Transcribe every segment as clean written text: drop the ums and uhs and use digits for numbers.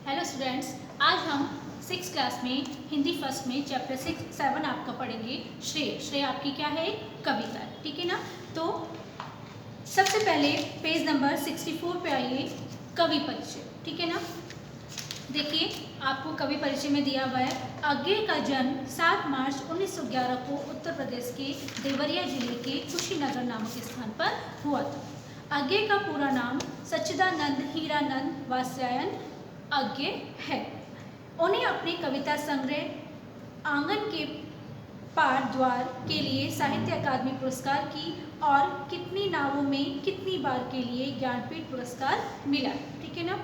Hello students, आज हम 6 class में हिंदी फर्स्ट में चैप्टर 7 आपका पढ़ेंगे। श्रेय। श्रेय आपकी क्या है? एक कविता है, ठीक है ना। तो सबसे पहले पेज नंबर 64 पे आइए, कवि परिचय, ठीक है ना। देखिए, आपको कवि परिचय में दिया हुआ है, आज्ञे का जन्म 7 मार्च 1911 को उत्तर प्रदेश के देवरिया जिले के कुशीनगर नामक स्थान पर हुआ था। आज्ञे का पूरा नाम सच्चिदानंद हीरानंद वात्स्यायन आज्ञे है। उन्हें अपनी कविता संग्रह आंगन के पार द्वार के लिए साहित्य अकादमी पुरस्कार की और कितनी नावों में कितनी बार के लिए ज्ञानपीठ पुरस्कार मिला, ठीक है ना।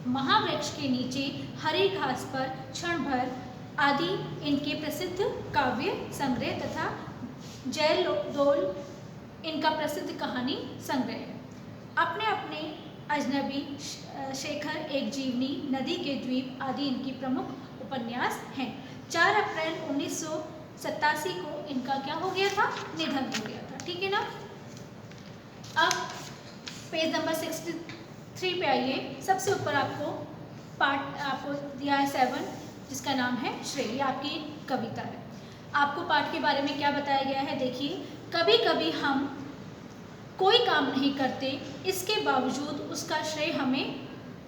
महावृक्ष के नीचे हरी घास पर क्षण भर आदि इनके प्रसिद्ध काव्य संग्रह तथा जयदोल इनका प्रसिद्ध कहानी संग्रह है। अपने अपने अजनबी, शेखर, एक जीवनी, नदी के द्वीप आदि इनकी प्रमुख उपन्यास हैं। 4 अप्रैल 1987 को इनका क्या हो गया था? निधन हो गया था, ठीक है ना। अब पेज नंबर 63 पे आइए, सबसे ऊपर आपको पाठ आपको दिया है 7, जिसका नाम है श्रेय। ये आपकी कविता है। आपको पाठ के बारे में क्या बताया गया है? देखिए, कभी कभी हम कोई काम नहीं करते, इसके बावजूद उसका श्रेय हमें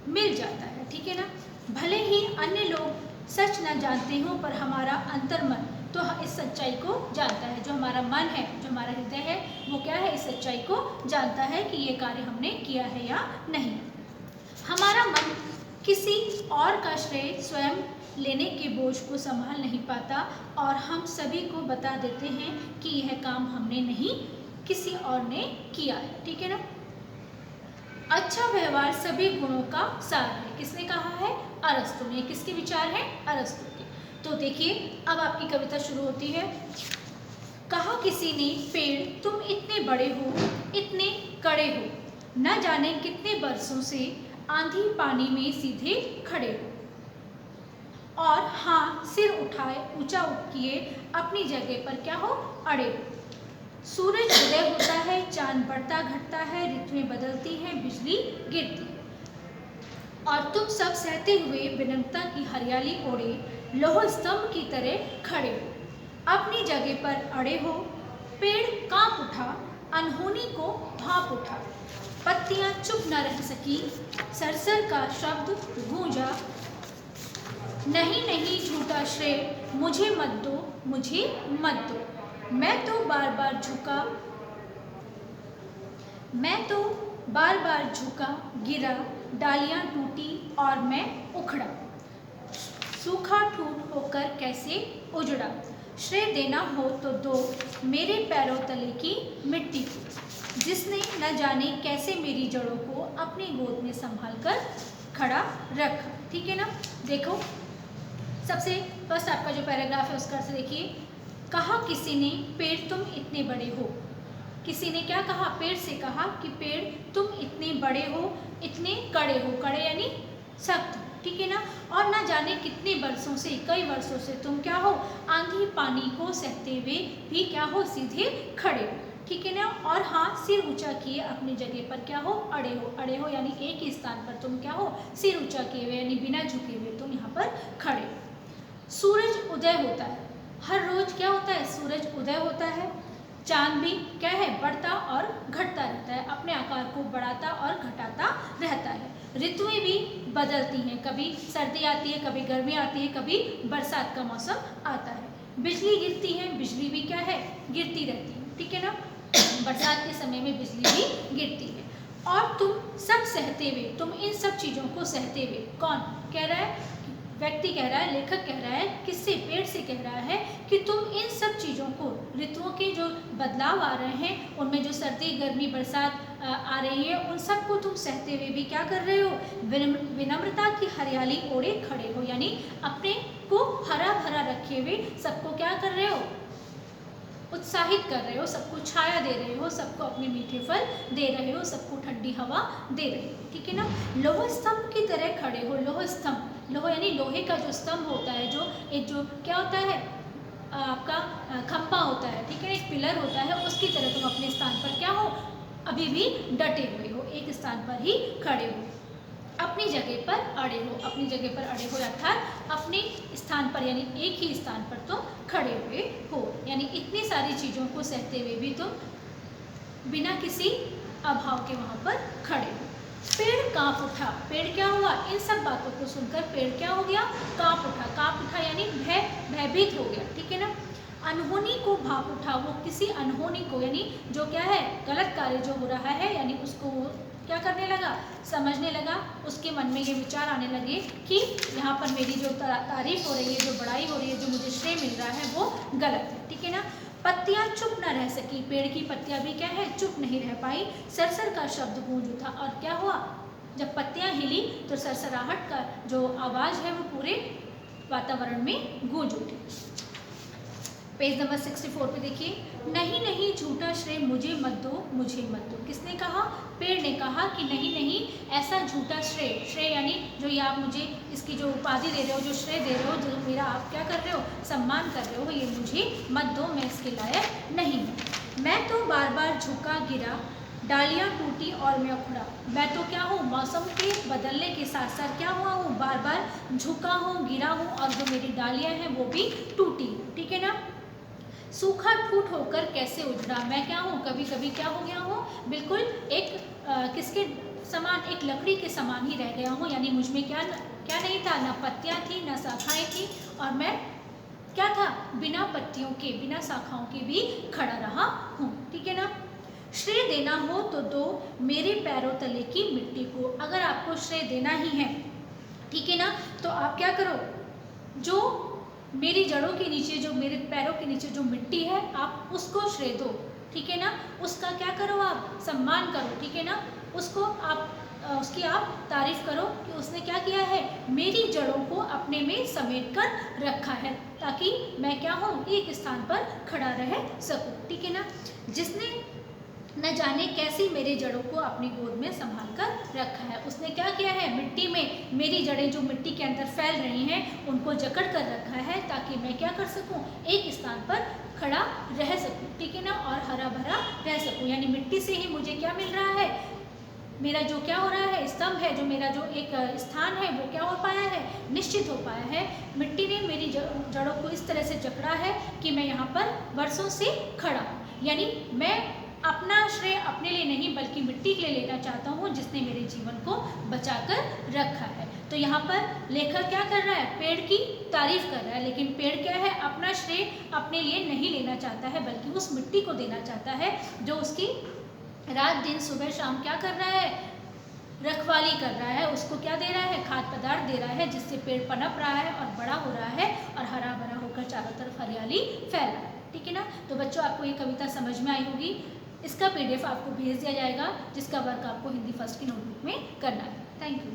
मिल जाता है, ठीक है ना। भले ही अन्य लोग सच न जानते हो, पर हमारा अंतर्मन तो इस सच्चाई को जानता है। जो हमारा मन है, जो हमारा हृदय है, वो क्या है? इस सच्चाई को जानता है कि ये कार्य हमने किया है या नहीं। हमारा मन किसी और का श्रेय स्वयं लेने के बोझ को संभाल नहीं पाता और हम सभी को बता देते हैं कि यह काम हमने नहीं, किसी और ने किया है, ठीक है ना। अच्छा व्यवहार सभी गुणों का सार है। किसने कहा है? अरस्तु ने। किसके विचार हैं? अरस्तु के। तो देखिए, अब आपकी कविता शुरू होती है। कहा किसी ने, पेड़ तुम इतने बड़े हो, इतने कड़े हो, न जाने कितने बरसों से आंधी पानी में सीधे खड़े हो, और हाँ, सिर उठाए ऊंचा किए अपनी जगह पर क्या हो? अड़े हो। सूरज उदय होता है, चांद बढ़ता घटता है, ऋतुएं बदलती हैं, बिजली गिरती है, और तुम सब सहते हुए विनम्रता की हरियाली ओढ़े लौह स्तंभ की तरह खड़े हो, अपनी जगह पर अड़े हो। पेड़ कांप उठा, अनहोनी को भांप उठा, पत्तियां चुप न रह सकी, सरसर का शब्द गूंजा, नहीं नहीं झूठा श्रेय मुझे मत दो, मुझे मत दो, मैं तो बार बार झुका, गिरा, डालियां टूटी और मैं उखड़ा, सूखा ठूठ होकर कैसे उजड़ा। श्रेय देना हो तो दो मेरे पैरों तले की मिट्टी को, जिसने न जाने कैसे मेरी जड़ों को अपनी गोद में संभाल कर खड़ा रखा, ठीक है ना। देखो, सबसे फर्स्ट आपका जो पैराग्राफ है उसका से देखिए। कहा किसी ने, पेड़ तुम इतने बड़े हो। किसी ने क्या कहा? पेड़ से कहा कि पेड़ तुम इतने बड़े हो, इतने कड़े हो, कड़े यानी सख्त, ठीक है ना। और ना जाने कितने वर्षों से, कई वर्षों से तुम क्या हो? आंधी पानी को सहते हुए भी क्या हो? सीधे खड़े हो, ठीक है ना। और हाँ, सिर ऊंचा किए अपनी जगह पर क्या हो? अड़े हो। अड़े हो यानी एक ही स्थान पर तुम क्या हो? सिर ऊंचा किए हुए यानी बिना झुके हुए तुम यहाँ पर खड़े हो। सूरज उदय होता है, हर रोज क्या होता है? सूरज उदय होता है। चांद भी क्या है? बढ़ता और घटता रहता है, अपने आकार को बढ़ाता और घटाता रहता है। ऋतुएं भी बदलती हैं, कभी सर्दी आती है, कभी गर्मी आती है, कभी बरसात का मौसम आता है। बिजली गिरती है, बिजली भी क्या है? गिरती रहती है, ठीक है ना। बरसात के समय में बिजली भी गिरती है। और तुम सब सहते हुए, तुम इन सब चीज़ों को सहते हुए, कौन कह रहा है? व्यक्ति कह रहा है, लेखक कह रहा है, किससे? पेड़ से कह रहा है कि तुम इन सब चीज़ों को, ऋतुओं के जो बदलाव आ रहे हैं, उनमें जो सर्दी गर्मी बरसात आ रही है, उन सब को तुम सहते हुए भी क्या कर रहे हो? विनम्रता की हरियाली ओढ़े खड़े हो, यानी अपने को हरा भरा रखे हुए सबको क्या कर रहे हो? उत्साहित कर रहे हो, सबको छाया दे रहे हो, सबको अपने मीठे फल दे रहे हो, सबको ठंडी हवा दे रहे हो, ठीक है ना। लौह स्तंभ की तरह खड़े हो। लौह स्तंभ, लौह यानी लोहे का जो स्तंभ होता है, जो एक जो क्या होता है? आपका खंभा होता है, ठीक है, एक पिलर होता है, उसकी तरह तुम अपने स्थान पर क्या हो? अभी भी डटे हुए हो, एक स्थान पर ही खड़े हो। अपनी जगह पर अड़े हो, अपनी जगह पर अड़े हो अर्थात अपने स्थान पर यानी एक ही स्थान पर तुम खड़े हुए हो, यानी इतनी सारी चीज़ों को सहते हुए भी तुम बिना किसी अभाव के वहाँ पर खड़े हो। पेड़ कांप उठा, पेड़ क्या हुआ, इन सब बातों को सुनकर पेड़ क्या हो गया, कांप उठा। कांप उठा यानी भयभीत हो गया, ठीक है ना। अनहोनी को भाप उठा, वो किसी अनहोनी को यानी जो क्या है गलत कार्य जो हो रहा है यानी उसको वो क्या करने लगा, समझने लगा। उसके मन में ये विचार आने लगे कि यहाँ पर मेरी जो तारीफ हो रही है, जो बड़ाई हो रही है, जो मुझे श्रेय मिल रहा है वो गलत है, ठीक है ना। पत्तियां चुप न रह सकी, पेड़ की पत्तियां भी क्या है चुप नहीं रह पाई। सरसर का शब्द गूंज उठा, और क्या हुआ, जब पत्तियां हिली तो सरसराहट का जो आवाज है वो पूरे वातावरण में गूंज उठी। पेज नंबर 64 पे देखिए, नहीं नहीं झूठा श्रेय मुझे मत दो, मुझे मत दो। किसने कहा, पेड़ ने कहा कि नहीं नहीं ऐसा झूठा श्रेय, श्रेय यानी जो ये आप मुझे इसकी जो उपाधि दे रहे हो, जो श्रेय दे रहे हो, जो मेरा आप क्या कर रहे हो, सम्मान कर रहे हो, ये मुझे मत दो, मैं इसके लायक नहीं हूँ। मैं तो बार बार झुका गिरा, डालियाँ टूटी और मैं उखड़ा। मैं तो क्या हूँ, मौसम के बदलने के साथ साथ क्या हुआ हूँ, बार बार झुका हूँ, गिरा हूँ, और जो मेरी डालियाँ हैं वो भी टूटी, ठीक है ना। सूखा ठूठ होकर कैसे उजड़ा, मैं क्या हूँ, कभी कभी क्या हो गया हूँ, बिल्कुल एक किसके समान, एक लकड़ी के समान ही रह गया हूँ, यानी मुझ में क्या नहीं था, ना पत्तियाँ थी ना शाखाएँ थी, और मैं क्या था, बिना पत्तियों के बिना शाखाओं के भी खड़ा रहा हूँ, ठीक है ना। श्रेय देना हो तो दो मेरे पैरों तले की मिट्टी को, अगर आपको श्रेय देना ही है, ठीक है ना, तो आप क्या करो, जो मेरी जड़ों के नीचे, जो मेरे पैरों के नीचे जो मिट्टी है आप उसको श्रेय दो, ठीक है ना, उसका क्या करो, आप सम्मान करो, ठीक है ना, उसको आप उसकी आप तारीफ करो कि उसने क्या किया है, मेरी जड़ों को अपने में समेट कर रखा है, ताकि मैं क्या हूँ, एक स्थान पर खड़ा रह सकूँ, ठीक है ना। जिसने न जाने कैसी मेरी जड़ों को अपनी गोद में संभाल कर रखा है, उसने क्या किया है, मिट्टी में मेरी जड़ें जो मिट्टी के अंदर फैल रही हैं उनको जकड़ कर रखा है, ताकि मैं क्या कर सकूं, एक स्थान पर खड़ा रह सकूं, ठीक है ना, और हरा भरा रह सकूं। यानी मिट्टी से ही मुझे क्या मिल रहा है, मेरा जो क्या हो रहा है, स्तंभ है, जो मेरा जो एक स्थान है वो क्या हो पाया है, निश्चित हो पाया है। मिट्टी ने मेरी जड़ों को इस तरह से जकड़ा है कि मैं यहाँ पर वर्षों से खड़ा, यानी मैं अपना श्रेय अपने लिए नहीं बल्कि मिट्टी के लिए लेना चाहता हूँ, जिसने मेरे जीवन को बचाकर रखा है। तो यहाँ पर लेखक क्या कर रहा है, पेड़ की तारीफ कर रहा है, लेकिन पेड़ क्या है, अपना श्रेय अपने लिए नहीं लेना चाहता है, बल्कि उस मिट्टी को देना चाहता है जो उसकी रात दिन सुबह शाम क्या कर रहा है, रखवाली कर रहा है, उसको क्या दे रहा है, खाद्य पदार्थ दे रहा है, जिससे पेड़ पनप रहा है और बड़ा हो रहा है और हरा भरा होकर चारों तरफ हरियाली फैल रहा है, ठीक है ना। तो बच्चों आपको ये कविता समझ में आई होगी, इसका PDF आपको भेज दिया जाएगा, जिसका वर्क आपको हिंदी फर्स्ट की नोटबुक में करना है। Thank you.